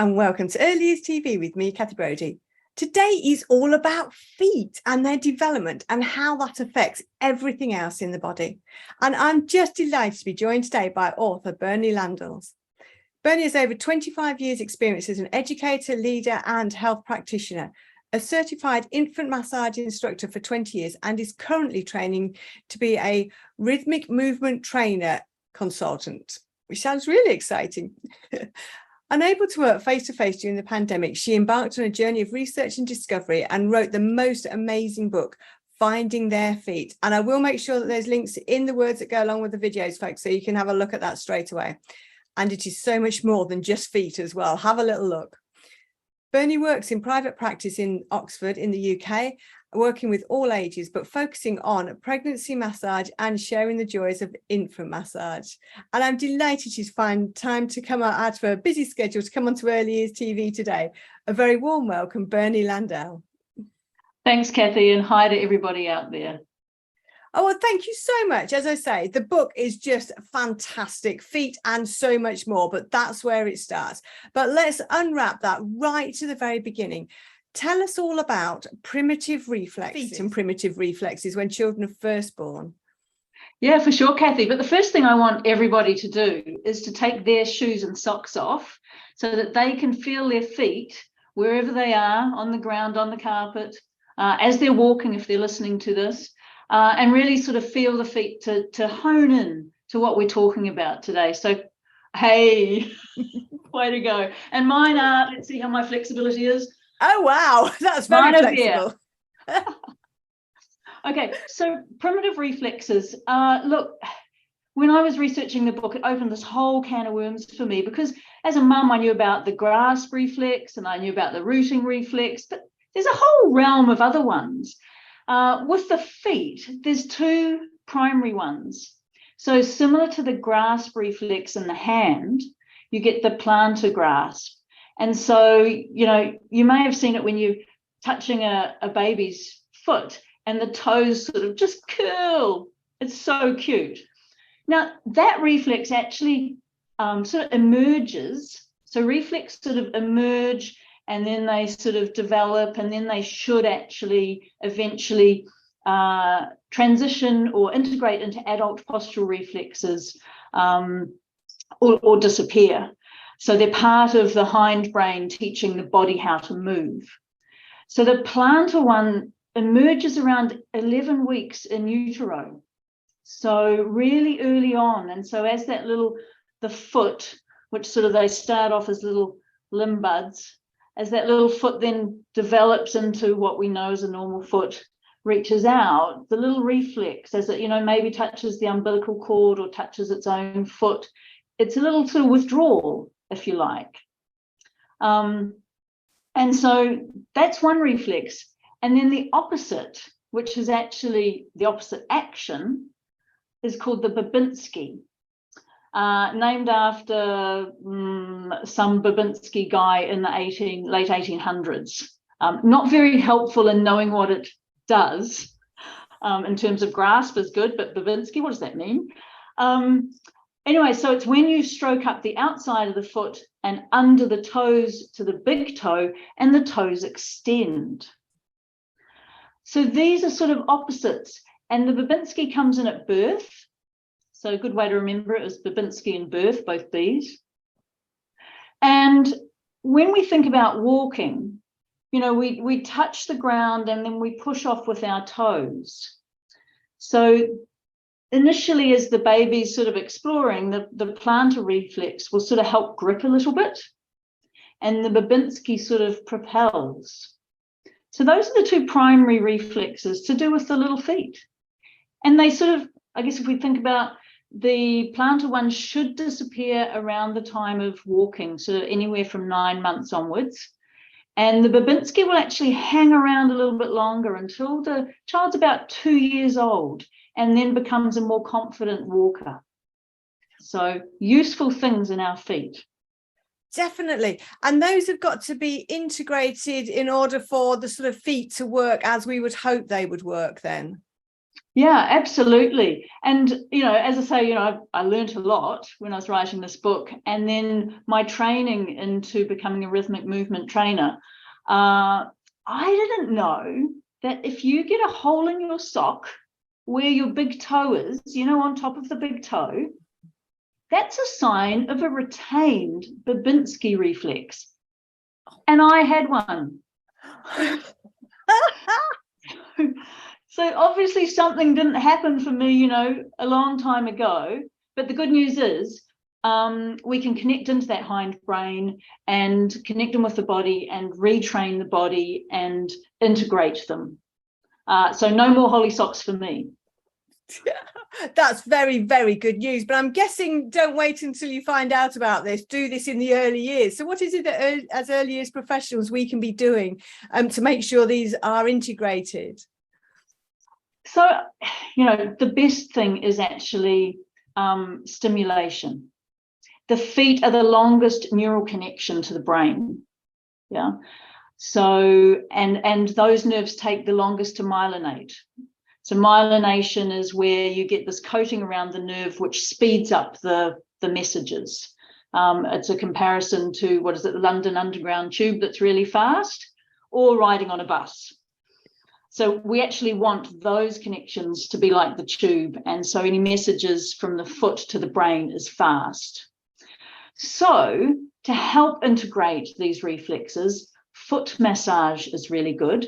and welcome to Early Years TV with me, Kathy Brodie. Today is all about feet and their development and how that affects everything else in the body. And I'm just delighted to be joined today by author Bernie Landels. Bernie has over 25 years experience as an educator, leader and health practitioner, a certified infant massage instructor for 20 years and is currently training to be a rhythmic movement trainer consultant, which sounds really exciting. Unable to work face-to-face during the pandemic, she embarked on a journey of research and discovery and wrote the most amazing book, Finding Their Feet. And I will make sure that there's links in the words that go along with the videos, folks, so you can have a look at that straight away. And it is so much more than just feet as well. Have a little look. Bernie works in private practice in Oxford in the UK, working with all ages, but focusing on pregnancy massage and sharing the joys of infant massage. And I'm delighted she's found time to come out of her busy schedule to come onto Early Years TV today. A very warm welcome, Bernie Landels. Thanks, Kathy, and hi to everybody out there. Oh, well, thank you so much. As I say, the book is just fantastic, feet and so much more, but that's where it starts. But let's unwrap that right to the very beginning. Tell us all about primitive reflexes. Feet and primitive reflexes when children are first born. Yeah, for sure, Kathy. But the first thing I want everybody to do is to take their shoes and socks off so that they can feel their feet wherever they are, on the ground, on the carpet, as they're walking, if they're listening to this. And really sort of feel the feet to hone in to what we're talking about today. So, hey, way to go. And mine are, let's see how my flexibility is. Oh, wow, that's very flexible. Okay, so primitive reflexes. Look, when I was researching the book, it opened this whole can of worms for me because as a mum, I knew about the grasp reflex and I knew about the rooting reflex, but there's a whole realm of other ones. With the feet, there's two primary ones. So similar to the grasp reflex in the hand, you get the plantar grasp. And so, you know, you may have seen it when you're touching a baby's foot and the toes sort of just curl. It's so cute. Now, that reflex actually sort of emerges. So reflex sort of emerge and then they sort of develop, and then they should actually eventually transition or integrate into adult postural reflexes or disappear. So they're part of the hindbrain teaching the body how to move. So the plantar one emerges around 11 weeks in utero. So really early on. And so as that the foot, which sort of they start off as little limb buds, as that little foot then develops into what we know as a normal foot, reaches out, the little reflex, as it, you know, maybe touches the umbilical cord or touches its own foot, it's a little sort of withdrawal, if you like. And so that's one reflex. And then the opposite, which is actually the opposite action, is called the Babinski. Named after some Babinski guy in the late 1800s. Not very helpful in knowing what it does in terms of grasp is good, but Babinski, what does that mean? Anyway, so it's when you stroke up the outside of the foot and under the toes to the big toe and the toes extend. So these are sort of opposites, and the Babinski comes in at birth. So a good way to remember it is Babinski and birth, both these. And when we think about walking, you know, we touch the ground and then we push off with our toes. So initially, as the baby's sort of exploring, the plantar reflex will sort of help grip a little bit, and the Babinski sort of propels. So those are the two primary reflexes to do with the little feet. And they sort of, I guess if we think about the plantar one should disappear around the time of walking, so anywhere from 9 months onwards. And the Babinski will actually hang around a little bit longer until the child's about 2 years old and then becomes a more confident walker. So useful things in our feet. Definitely. And those have got to be integrated in order for the sort of feet to work as we would hope they would work then. Yeah, absolutely. And, as I say, I learned a lot when I was writing this book. And then my training into becoming a rhythmic movement trainer, I didn't know that if you get a hole in your sock where your big toe is, on top of the big toe, that's a sign of a retained Babinski reflex. And I had one. So obviously something didn't happen for me, a long time ago. But the good news is we can connect into that hindbrain and connect them with the body and retrain the body and integrate them. So no more holly socks for me. That's very, very good news. But I'm guessing don't wait until you find out about this. Do this in the early years. So what is it that as early as professionals we can be doing to make sure these are integrated? So, the best thing is actually stimulation. The feet are the longest neural connection to the brain. Yeah. So, and those nerves take the longest to myelinate. So myelination is where you get this coating around the nerve, which speeds up the messages. It's a comparison to, the London Underground tube that's really fast, or riding on a bus. So we actually want those connections to be like the tube. And so any messages from the foot to the brain is fast. So to help integrate these reflexes, foot massage is really good.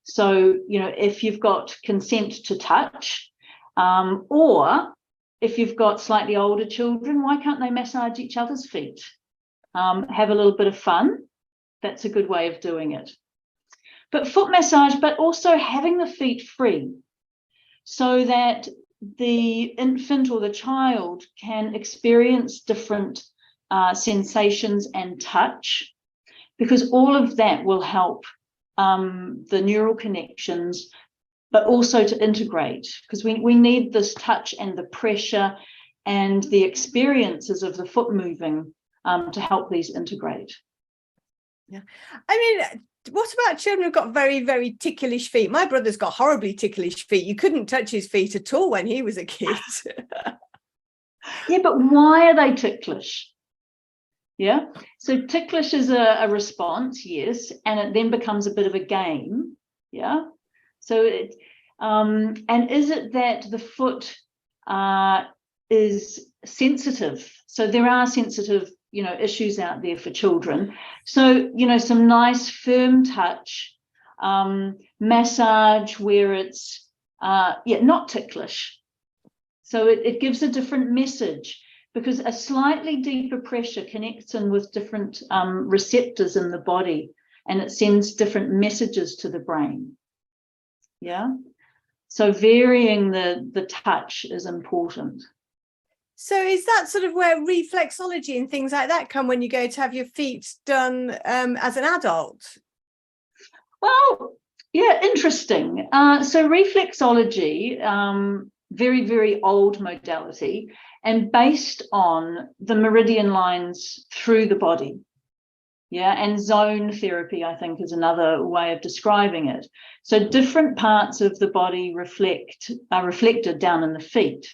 So, if you've got consent to touch, or if you've got slightly older children, why can't they massage each other's feet? Have a little bit of fun. That's a good way of doing it. But foot massage, but also having the feet free so that the infant or the child can experience different sensations and touch, because all of that will help the neural connections, but also to integrate, because we need this touch and the pressure and the experiences of the foot moving to help these integrate. Yeah, what about children who've got very, very ticklish feet? My brother's got horribly ticklish feet. You couldn't touch his feet at all when he was a kid. Yeah, but why are they ticklish? Yeah, so ticklish is a response, yes, and it then becomes a bit of a game. Yeah, so and is it that the foot is sensitive? So there are sensitive, issues out there for children. So, some nice firm touch, massage where it's not ticklish. So it gives a different message, because a slightly deeper pressure connects in with different receptors in the body, and it sends different messages to the brain. Yeah. So varying the touch is important. So is that sort of where reflexology and things like that come when you go to have your feet done as an adult? Well, yeah, interesting. So reflexology, very, very old modality, and based on the meridian lines through the body. Yeah, and zone therapy, I think, is another way of describing it. So different parts of the body are reflected down in the feet.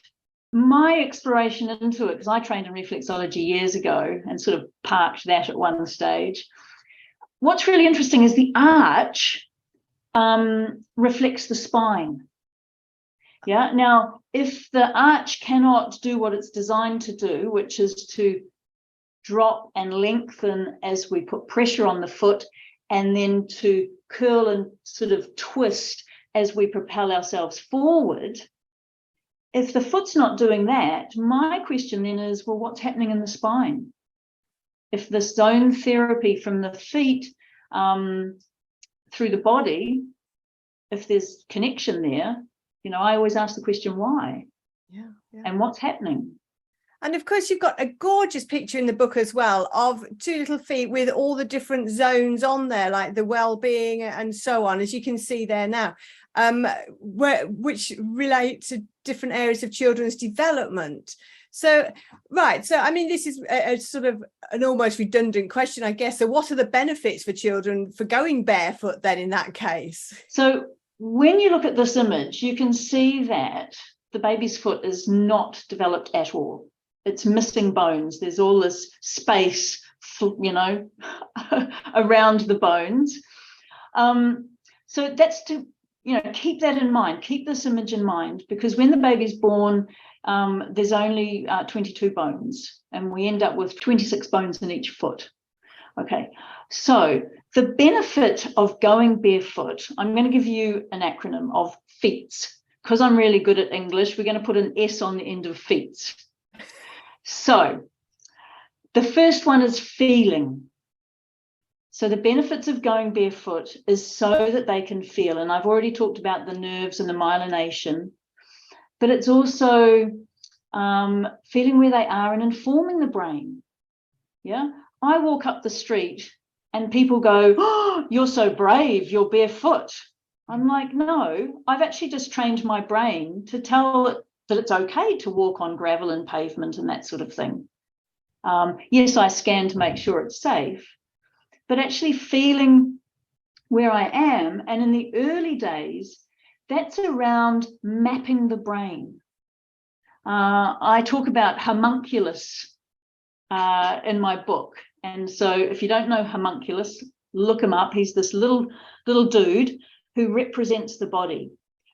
My exploration into it, because I trained in reflexology years ago and sort of parked that at one stage. What's really interesting is the arch reflects the spine. Yeah. Now, if the arch cannot do what it's designed to do, which is to drop and lengthen as we put pressure on the foot, and then to curl and sort of twist as we propel ourselves forward, if the foot's not doing that, my question then is, well, what's happening in the spine? If the zone therapy from the feet through the body, if there's connection there, I always ask the question, why? Yeah. And what's happening? And of course, you've got a gorgeous picture in the book as well of two little feet with all the different zones on there, like the well-being and so on, as you can see there now, which relate to different areas of children's development. So, right. So, this is a sort of an almost redundant question, I guess. So what are the benefits for children for going barefoot then in that case? So when you look at this image, you can see that the baby's foot is not developed at all. It's missing bones. There's all this space, you know, around the bones. So that's to, you know, keep that in mind. Keep this image in mind, because when the baby's born, there's only 22 bones, and we end up with 26 bones in each foot. Okay, so the benefit of going barefoot, I'm going to give you an acronym of FEETS. Because I'm really good at English, we're going to put an S on the end of FEETS. So the first one is feeling. So the benefits of going barefoot is so that they can feel. And I've already talked about the nerves and the myelination, but it's also feeling where they are and informing the brain. Yeah, I walk up the street and people go, "Oh, you're so brave, you're barefoot." I'm like, no, I've actually just trained my brain to tell it that it's okay to walk on gravel and pavement and that sort of thing. Yes, I scan to make sure it's safe, but actually feeling where I am. And in the early days, that's around mapping the brain. I talk about homunculus in my book. And so if you don't know homunculus, look him up. He's this little dude who represents the body.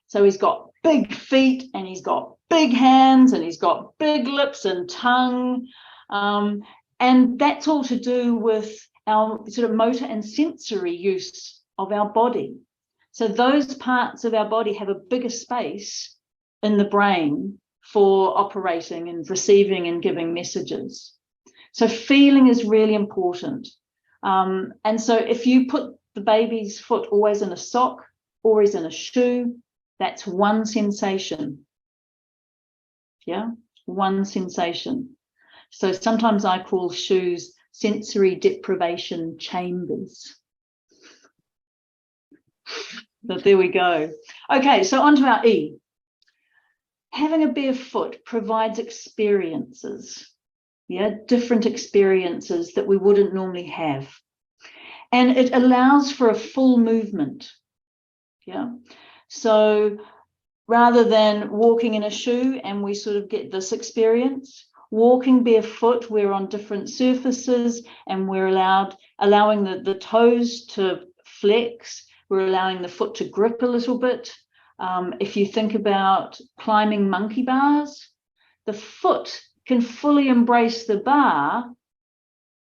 So he's got big feet and he's got big hands and he's got big lips and tongue. And that's all to do with our sort of motor and sensory use of our body. So those parts of our body have a bigger space in the brain for operating and receiving and giving messages. So feeling is really important. And so if you put the baby's foot always in a sock, always in a shoe, that's one sensation. Yeah, one sensation. So sometimes I call shoes sensory deprivation chambers. But there we go. Okay, so on to our E. Having a bare foot provides experiences, yeah, different experiences that we wouldn't normally have. And it allows for a full movement, yeah. So rather than walking in a shoe and we sort of get this experience, walking barefoot, we're on different surfaces and we're allowing the toes to flex, we're allowing the foot to grip a little bit. If you think about climbing monkey bars, the foot can fully embrace the bar,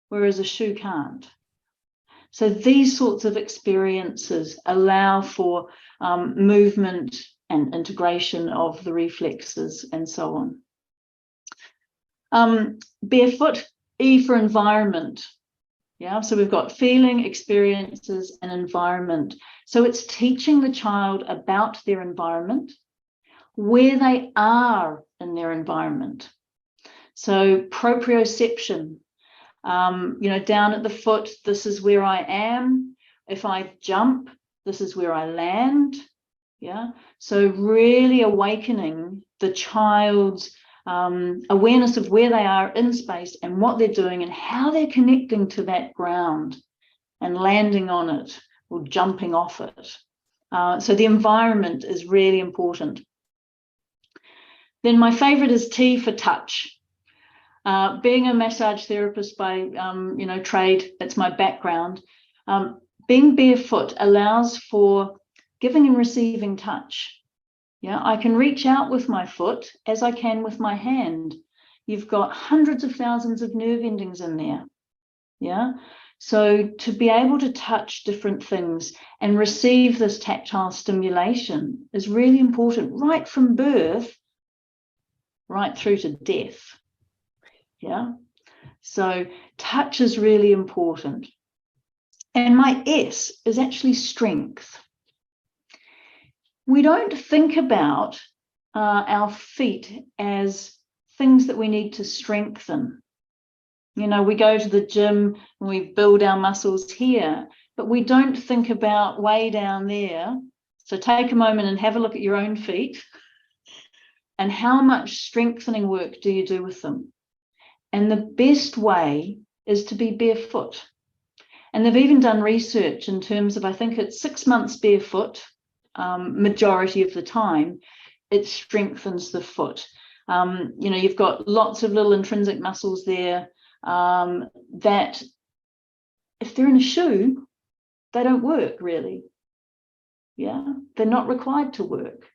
whereas a shoe can't. So these sorts of experiences allow for movement and integration of the reflexes and so on. Barefoot, E for environment. Yeah, so we've got feeling, experiences, and environment. So it's teaching the child about their environment, where they are in their environment. So proprioception, you know, down at the foot, this is where I am. If I jump, this is where I land. Yeah, so really awakening the child's awareness of where they are in space and what they're doing and how they're connecting to that ground and landing on it or jumping off it. So the environment is really important. Then my favorite is T for touch. Being a massage therapist by you know, trade, that's my background. Being barefoot allows for giving and receiving touch. Yeah, I can reach out with my foot as I can with my hand. You've got hundreds of thousands of nerve endings in there. Yeah, so to be able to touch different things and receive this tactile stimulation is really important, right from birth, right through to death. Yeah, so touch is really important. And my S is actually strength. We don't think about our feet as things that we need to strengthen. You know, we go to the gym and we build our muscles here, but we don't think about way down there. So take a moment and have a look at your own feet and how much strengthening work do you do with them? And the best way is to be barefoot. And they've even done research in terms of, I think it's 6 months barefoot majority of the time, it strengthens the foot. You've got lots of little intrinsic muscles there that if they're in a shoe, they don't work really. Yeah, they're not required to work.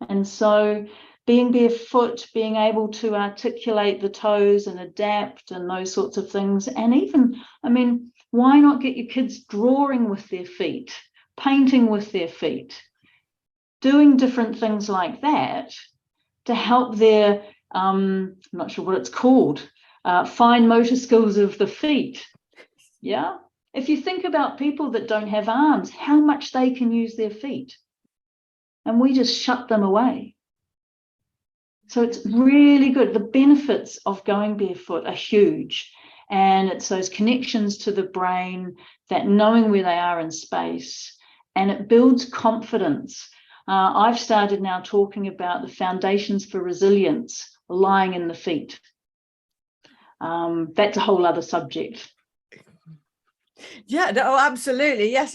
And so being barefoot, being able to articulate the toes and adapt and those sorts of things, and even, why not get your kids drawing with their feet, painting with their feet, doing different things like that to help their, I'm not sure what it's called, fine motor skills of the feet. Yeah. If you think about people that don't have arms, how much they can use their feet, and we just shut them away. So it's really good. The benefits of going barefoot are huge, and it's those connections to the brain, that knowing where they are in space, and it builds confidence. I've started now talking about the foundations for resilience lying in the feet. That's a whole other subject. Yeah, no, absolutely. Yes.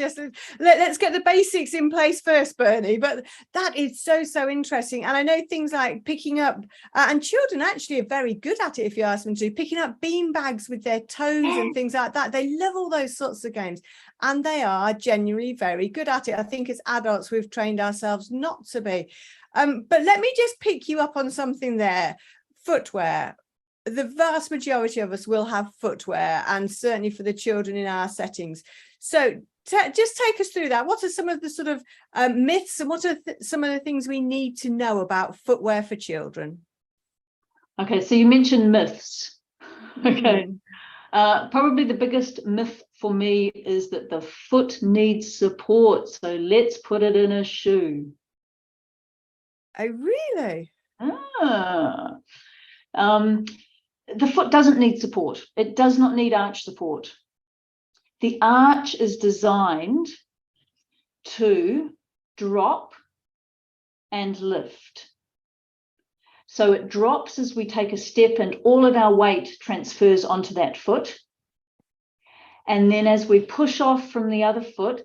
Let's get the basics in place first, Bernie. But that is so interesting. And I know things like picking up, and children actually are very good at it, if you ask them to, picking up bean bags with their toes and things like that. They love all those sorts of games, and they are genuinely very good at it. I think as adults, we've trained ourselves not to be. But let me just pick you up on something there. Footwear. The vast majority of us will have footwear, and certainly for the children in our settings. So just take us through that. What are some of the sort of myths, and what are some of the things we need to know about footwear for children? Okay, so you mentioned myths. Okay. Probably the biggest myth for me is that the foot needs support, so let's put it in a shoe. Oh, really? The foot doesn't need support. It does not need arch support. The arch is designed to drop and lift. So it drops as we take a step, and all of our weight transfers onto that foot. And then as we push off from the other foot,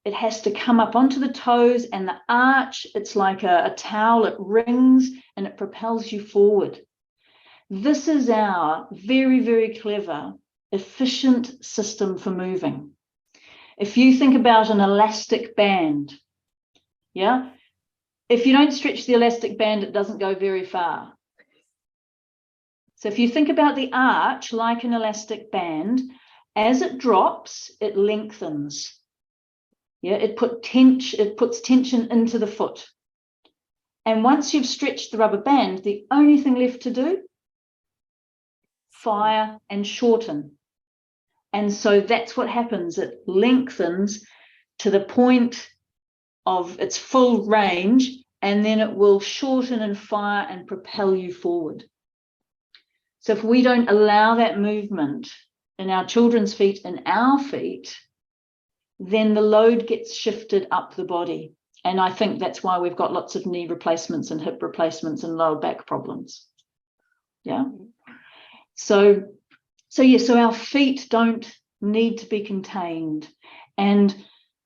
it has to come up onto the toes, and the arch, it's like a towel, it rings and it propels you forward. This is our very, very clever, efficient system for moving. If you think about an elastic band, yeah, if you don't stretch the elastic band, it doesn't go very far. So if you think about the arch like an elastic band, as it drops, it lengthens. Yeah, it puts tension into the foot. And once you've stretched the rubber band, the only thing left to do, fire and shorten. And so that's what happens. It lengthens to the point of its full range, and then it will shorten and fire and propel you forward. So if we don't allow that movement in our children's feet and our feet, then the load gets shifted up the body. And I think that's why we've got lots of knee replacements and hip replacements and lower back problems. Yeah. So our feet don't need to be contained. And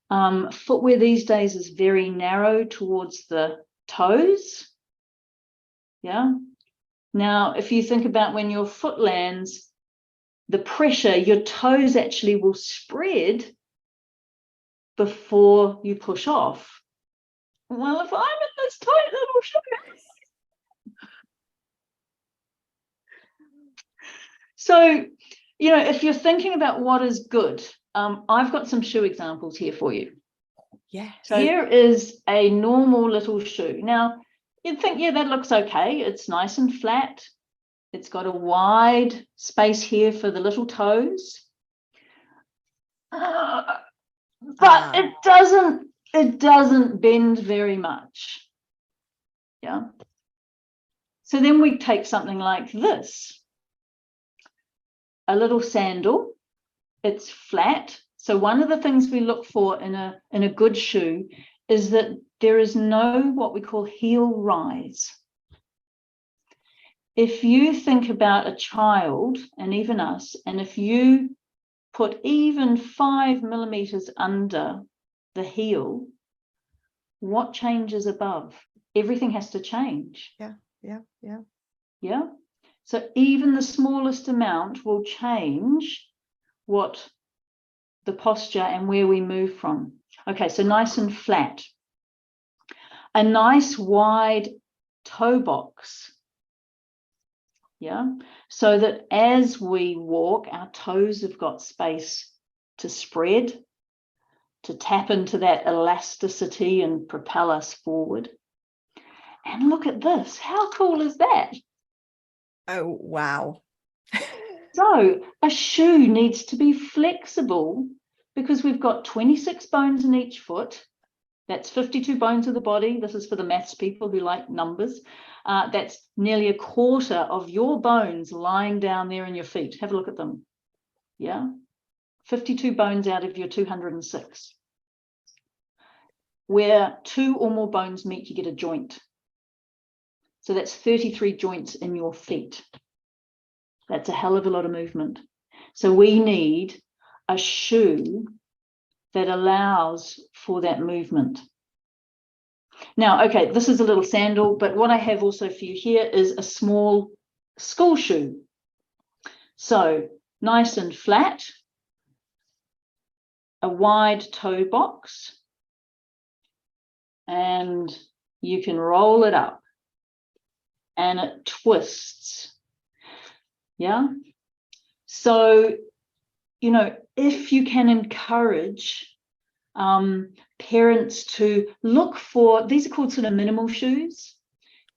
footwear these days is very narrow towards the toes. Yeah. Now, if you think about when your foot lands, the pressure, your toes actually will spread before you push off. Well, if I'm in this tight little shoe. So, if you're thinking about what is good, I've got some shoe examples here for you. Yeah. So here is a normal little shoe. Now, you'd think, yeah, that looks okay. It's nice and flat. It's got a wide space here for the little toes. But it doesn't bend very much. Yeah. So then we take something like this. A little sandal. It's flat. So one of the things we look for in a good shoe is that there is no what we call heel rise. If you think about a child, and even us, and if you put even 5 millimeters under the heel, what changes above? Everything has to change. Yeah. So even the smallest amount will change what the posture and where we move from. Okay, so nice and flat. A nice wide toe box. Yeah, so that as we walk, our toes have got space to spread, to tap into that elasticity and propel us forward. And look at this. How cool is that? Oh, wow. So a shoe needs to be flexible because we've got 26 bones in each foot. That's 52 bones of the body. This is for the maths people who like numbers. That's nearly a quarter of your bones lying down there in your feet. Have a look at them. Yeah. 52 bones out of your 206. Where 2 or more bones meet, you get a joint. So that's 33 joints in your feet. That's a hell of a lot of movement. So we need a shoe that allows for that movement. Now, okay, this is a little sandal, but what I have also for you here is a small school shoe. So nice and flat, a wide toe box, and you can roll it up and it twists. Yeah. So, you know, if you can encourage parents to look for, these are called sort of minimal shoes.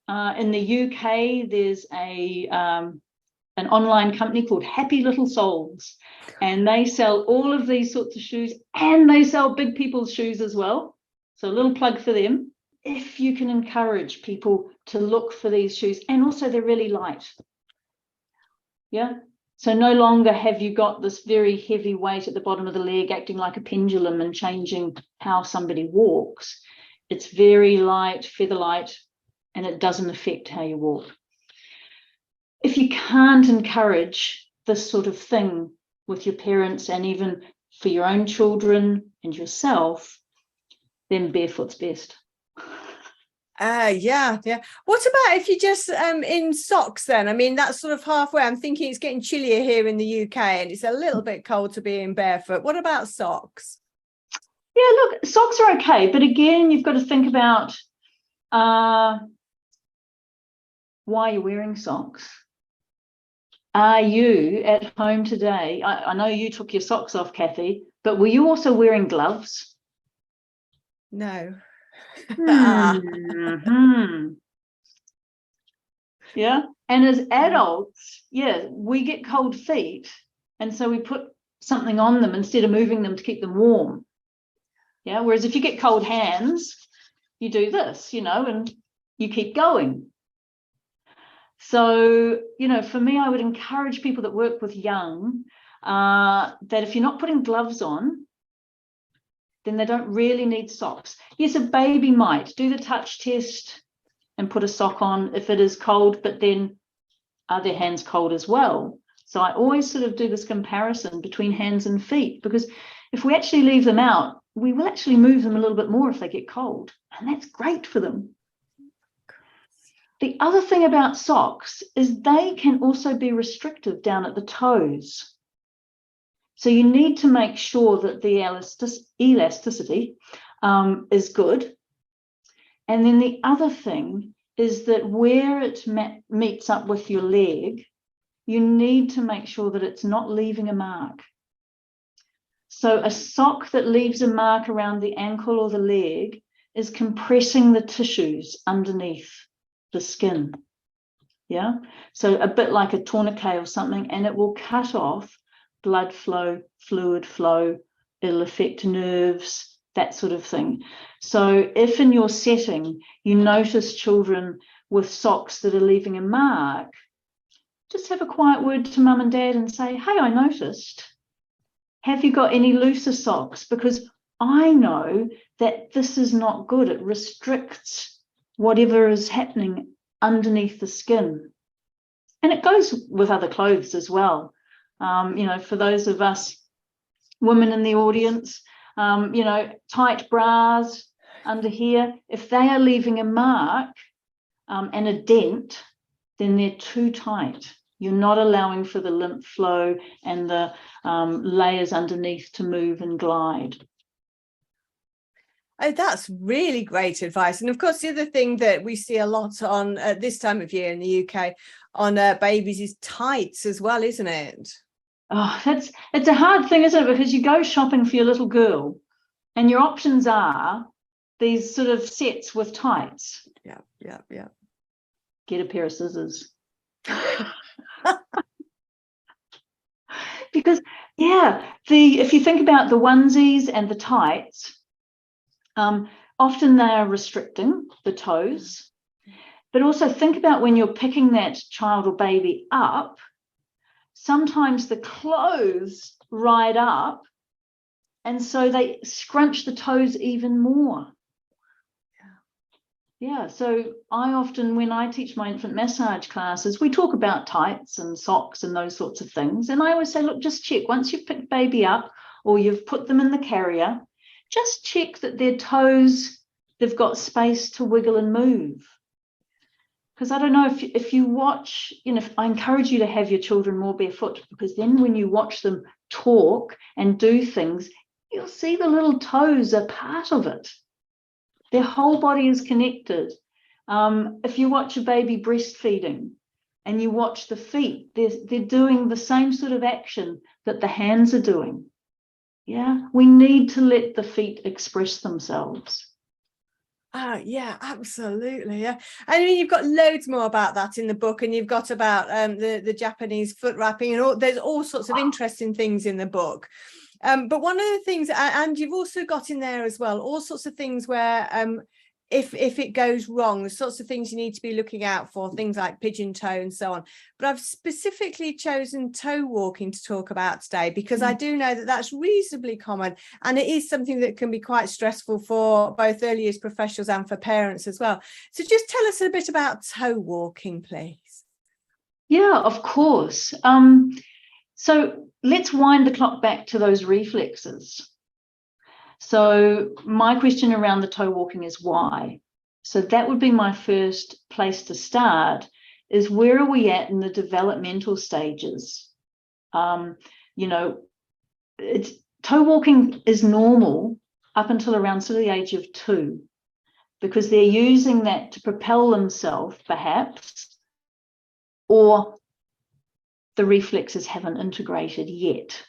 In the UK, there's an online company called Happy Little Soles, and they sell all of these sorts of shoes, and they sell big people's shoes as well. So a little plug for them. If you can encourage people to look for these shoes, and also they're really light. Yeah. So no longer have you got this very heavy weight at the bottom of the leg acting like a pendulum and changing how somebody walks. It's very light, feather light, and it doesn't affect how you walk. If you can't encourage this sort of thing with your parents and even for your own children and yourself, then barefoot's best. Yeah. What about if you just in socks then? I mean, that's sort of halfway. I'm thinking it's getting chillier here in the UK and it's a little bit cold to be in barefoot. What about socks? Yeah, look, socks are okay, but again, you've got to think about why you're wearing socks. Are you at home today? I know you took your socks off, Kathy, but were you also wearing gloves? No. Yeah, and as adults, yeah, we get cold feet, and so we put something on them instead of moving them to keep them warm. Yeah, whereas if you get cold hands, you do this, you know, and you keep going. So, you know, for me, I would encourage people that work with young that if you're not putting gloves on, then they don't really need socks. Yes, a baby might do the touch test and put a sock on if it is cold, but then are their hands cold as well? So I always sort of do this comparison between hands and feet, because if we actually leave them out, we will actually move them a little bit more if they get cold, and that's great for them. The other thing about socks is they can also be restrictive down at the toes. So you need to make sure that the elasticity is good. And then the other thing is that where it meets up with your leg, you need to make sure that it's not leaving a mark. So a sock that leaves a mark around the ankle or the leg is compressing the tissues underneath the skin. Yeah, so a bit like a tourniquet or something, and it will cut off blood flow, fluid flow, it'll affect nerves, that sort of thing. So if in your setting you notice children with socks that are leaving a mark, just have a quiet word to mum and dad and say, hey, I noticed. Have you got any looser socks? Because I know that this is not good. It restricts whatever is happening underneath the skin. And it goes with other clothes as well. You know, for those of us women in the audience, you know, tight bras, under here, if they are leaving a mark and a dent, then they're too tight. You're not allowing for the lymph flow and the layers underneath to move and glide. Oh, that's really great advice. And of course, the other thing that we see a lot on this time of year in the UK on babies is tights as well, isn't it? Oh, it's a hard thing, isn't it? Because you go shopping for your little girl and your options are these sort of sets with tights. Yeah. Get a pair of scissors. Because, yeah, if you think about the onesies and the tights, often they are restricting the toes. But also think about when you're picking that child or baby up, sometimes the clothes ride up, and so they scrunch the toes even more. Yeah, so I often, when I teach my infant massage classes, we talk about tights and socks and those sorts of things. And I always say, look, just check. Once you've picked baby up or you've put them in the carrier, just check that their toes, they've got space to wiggle and move. Because I don't know if you watch, I encourage you to have your children more barefoot, because then when you watch them talk and do things, you'll see the little toes are part of it. Their whole body is connected. If you watch a baby breastfeeding and you watch the feet, they're doing the same sort of action that the hands are doing. Yeah, we need to let the feet express themselves. Oh, yeah, absolutely. Yeah. I mean, you've got loads more about that in the book, and you've got about the Japanese foot wrapping, and there's all sorts of interesting things in the book. But one of the things, and you've also got in there as well, all sorts of things where if it goes wrong, the sorts of things you need to be looking out for, things like pigeon toe and so on. But I've specifically chosen toe walking to talk about today, because I do know that that's reasonably common, and it is something that can be quite stressful for both early years professionals and for parents as well. So just tell us a bit about toe walking, please. Yeah, of course. So let's wind the clock back to those reflexes. So my question around the toe walking is why? So that would be my first place to start, is where are we at in the developmental stages? Toe walking is normal up until around sort of the age of 2, because they're using that to propel themselves, perhaps, or the reflexes haven't integrated yet.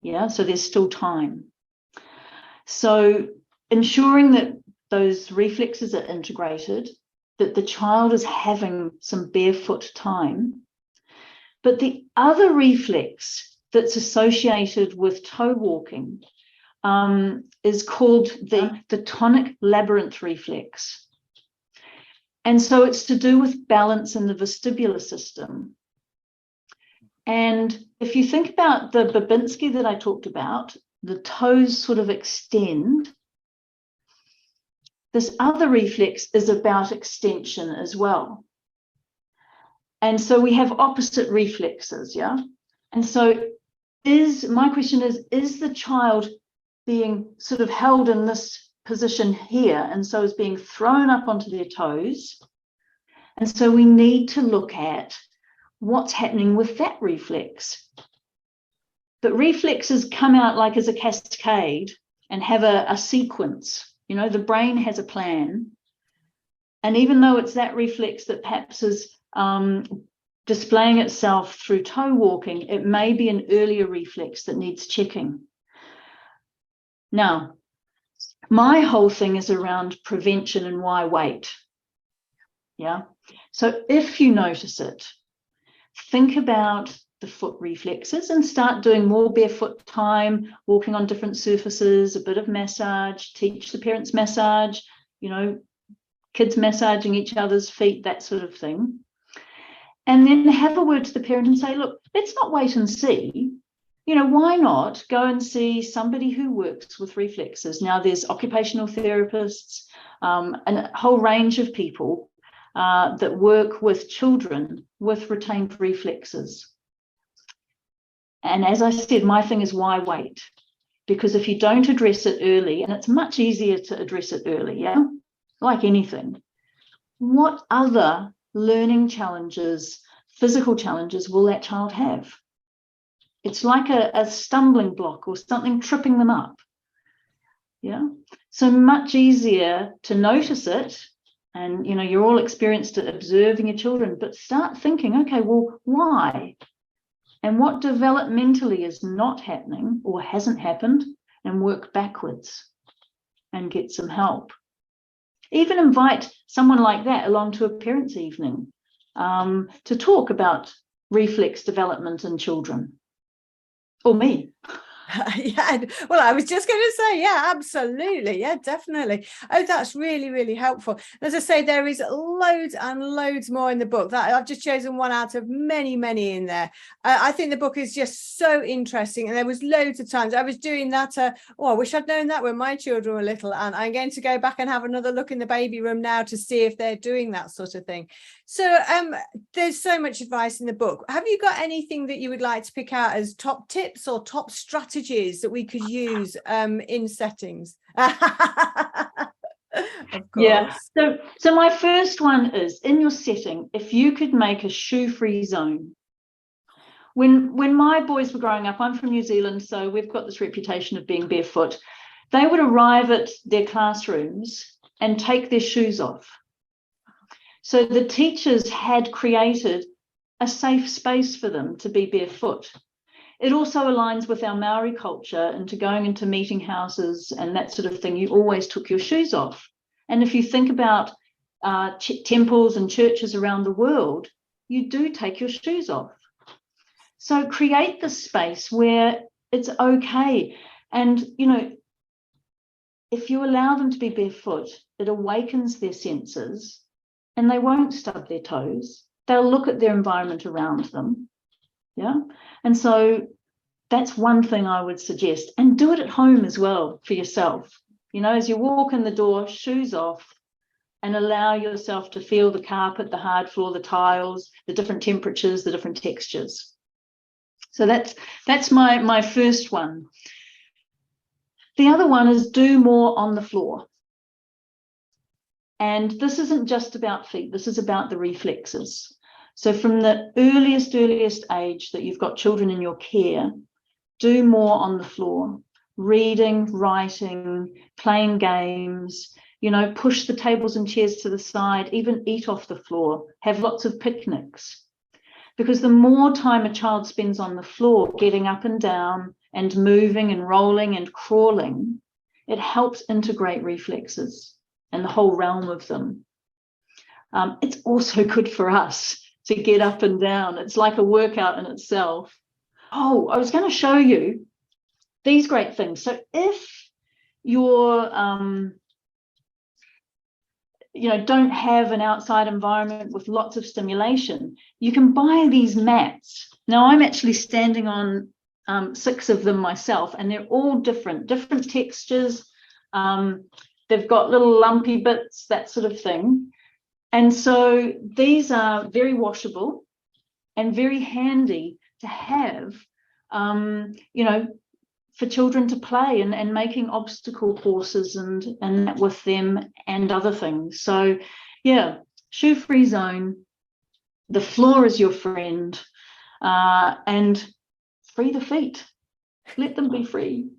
Yeah, so there's still time. So ensuring that those reflexes are integrated, that the child is having some barefoot time. But the other reflex that's associated with toe walking is called the tonic labyrinth reflex. And so it's to do with balance in the vestibular system. And if you think about the Babinski that I talked about, the toes sort of extend. This other reflex is about extension as well. And so we have opposite reflexes, yeah? And so my question is the child being sort of held in this position here, and so is being thrown up onto their toes? And so we need to look at what's happening with that reflex. But reflexes come out like as a cascade and have a sequence. The brain has a plan. And even though it's that reflex that perhaps is displaying itself through toe walking, it may be an earlier reflex that needs checking. Now, my whole thing is around prevention and why wait. Yeah. So if you notice it, think about the foot reflexes and start doing more barefoot time, walking on different surfaces, a bit of massage, teach the parents massage, kids massaging each other's feet, that sort of thing. And then have a word to the parent and say, look, let's not wait and see. Why not go and see somebody who works with reflexes? Now, there's occupational therapists and a whole range of people that work with children with retained reflexes. And as I said, my thing is why wait? because if you don't address it early, and it's much easier to address it early, yeah, like anything, what other learning challenges, physical challenges will that child have? It's like a stumbling block or something tripping them up. Yeah, so much easier to notice it. And, you're all experienced at observing your children, but start thinking, okay, well, why? And what developmentally is not happening or hasn't happened, and work backwards and get some help. Even invite someone like that along to a parents' evening to talk about reflex development in children. Or me. Yeah, well, I was just going to say, yeah, absolutely. Yeah, definitely. Oh, that's really, really helpful. As I say, there is loads and loads more in the book. That I've just chosen one out of many, many in there. I think the book is just so interesting. And there was loads of times I was doing that. I wish I'd known that when my children were little. And I'm going to go back and have another look in the baby room now to see if they're doing that sort of thing. So there's so much advice in the book. Have you got anything that you would like to pick out as top tips or top strategies that we could use in settings? Of course. Yeah. So my first one is, in your setting, if you could make a shoe-free zone. When my boys were growing up, I'm from New Zealand, so we've got this reputation of being barefoot. They would arrive at their classrooms and take their shoes off. So the teachers had created a safe space for them to be barefoot. It also aligns with our Maori culture, into going into meeting houses and that sort of thing. You always took your shoes off. And if you think about temples and churches around the world, you do take your shoes off. So create the space where it's okay. And, if you allow them to be barefoot, it awakens their senses and they won't stub their toes. They'll look at their environment around them. Yeah. And so that's one thing I would suggest. And do it at home as well for yourself. As you walk in the door, shoes off, and allow yourself to feel the carpet, the hard floor, the tiles, the different temperatures, the different textures. So that's my first one. The other one is do more on the floor. And this isn't just about feet. This is about the reflexes. So from the earliest age that you've got children in your care, do more on the floor. Reading, writing, playing games, push the tables and chairs to the side, even eat off the floor, have lots of picnics. Because the more time a child spends on the floor, getting up and down and moving and rolling and crawling, it helps integrate reflexes and the whole realm of them. It's also good for us to get up and down. It's like a workout in itself. Oh, I was going to show you these great things. So if you're, don't have an outside environment with lots of stimulation, you can buy these mats. Now, I'm actually standing on 6 of them myself, and they're all different textures. They've got little lumpy bits, that sort of thing. And so these are very washable and very handy to have, for children to play and making obstacle courses and that with them and other things. So, yeah, shoe-free zone. The floor is your friend, and free the feet. Let them be free.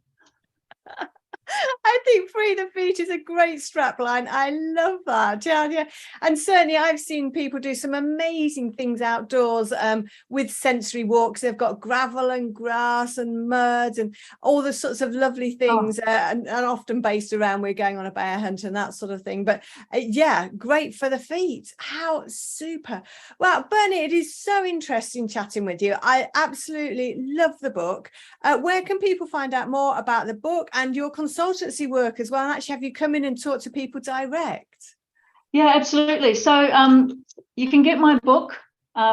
I think free the feet is a great strapline. I love that. Yeah. And certainly I've seen people do some amazing things outdoors with sensory walks. They've got gravel and grass and mud and all the sorts of lovely things, and often based around we're going on a bear hunt and that sort of thing. But yeah, great for the feet. How super. Well, Bernie, it is so interesting chatting with you. I absolutely love the book. Where can people find out more about the book and your consultancy work as well, and actually have you come in and talk to people direct? Yeah, absolutely. So you can get my book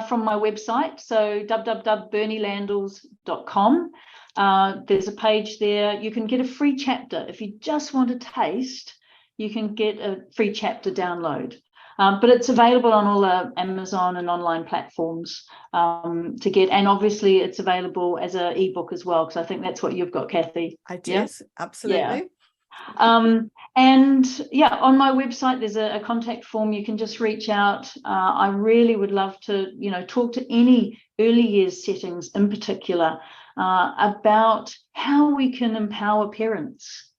from my website, so www.bernielandels.com. There's a page there. You can get a free chapter if you just want a taste. You can get a free chapter download. But it's available on all the Amazon and online platforms to get. And obviously it's available as an ebook as well, because I think that's what you've got, Kathy. I did, yeah? absolutely. And yeah, on my website, there's a contact form. You can just reach out. I really would love to, talk to any early years settings in particular about how we can empower parents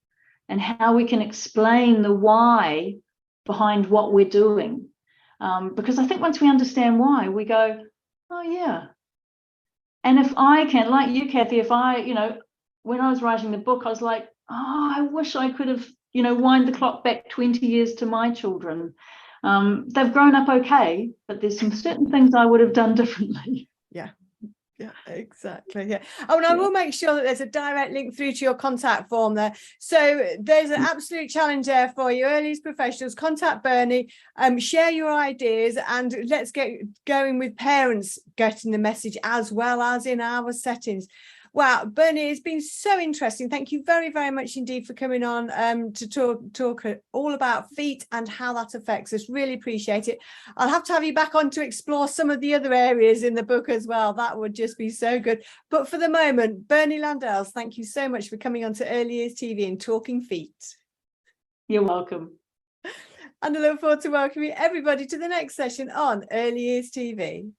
and how we can explain the why behind what we're doing. Because I think once we understand why, we go, oh yeah. And if I can, like you, Kathy, if I, when I was writing the book, I was like, oh, I wish I could have, wind the clock back 20 years to my children. They've grown up okay, but there's some certain things I would have done differently. Yeah, exactly. Yeah. Oh, and I will make sure that there's a direct link through to your contact form there. So there's an absolute challenge there for you, early years professionals. Contact Bernie, share your ideas, and let's get going with parents getting the message as well as in our settings. Wow, Bernie, it's been so interesting. Thank you very, very much indeed for coming on to talk all about feet and how that affects us. Really appreciate it. I'll have to have you back on to explore some of the other areas in the book as well. That would just be so good. But for the moment, Bernie Landells, thank you so much for coming on to Early Years TV and talking feet. You're welcome. And I look forward to welcoming everybody to the next session on Early Years TV.